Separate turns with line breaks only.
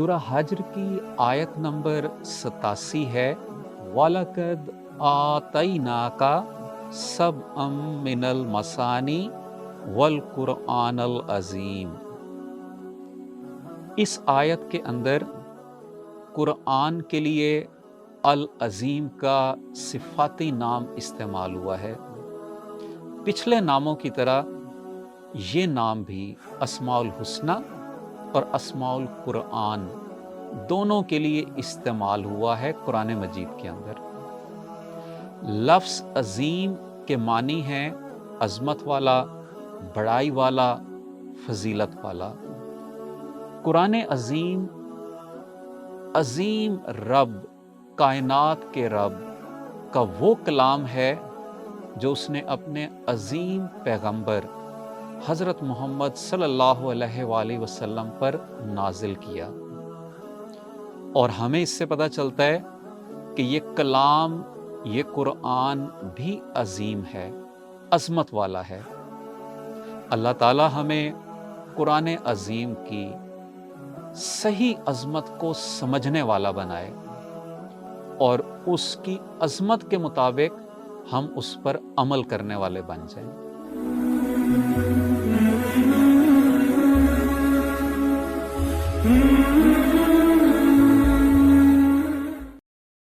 सूरह हज्र की आयत नंबर 87 है, वलकद आतईना का सब मिनल मसानी वल कुरआनल अजीम। इस आयत के अंदर कुरआन के लिए अल अजीम का सिफाती नाम इस्तेमाल हुआ है। पिछले नामों की तरह ये नाम भी अस्माउल हुस्ना और अस्माउल कुरआन दोनों के लिए इस्तेमाल हुआ है कुरान मजीद के अंदर। लफ्ज़ अजीम के मानी हैं अज़मत वाला, बड़ाई वाला, फजीलत वाला। कुरान अजीम, अजीम रब, कायनात के रब का वो कलाम है जो उसने अपने अजीम पैगंबर हज़रत मोहम्मद सल्लल्लाहु अलैहि वसल्लम पर नाजिल किया। और हमें इससे पता चलता है कि ये कलाम, ये कुरान भी अजीम है, अज़मत वाला है। अल्लाह ताला हमें कुरान अजीम की सही अज़मत को समझने वाला बनाए और उसकी अज़मत के मुताबिक हम उस पर अमल करने वाले बन जाएं।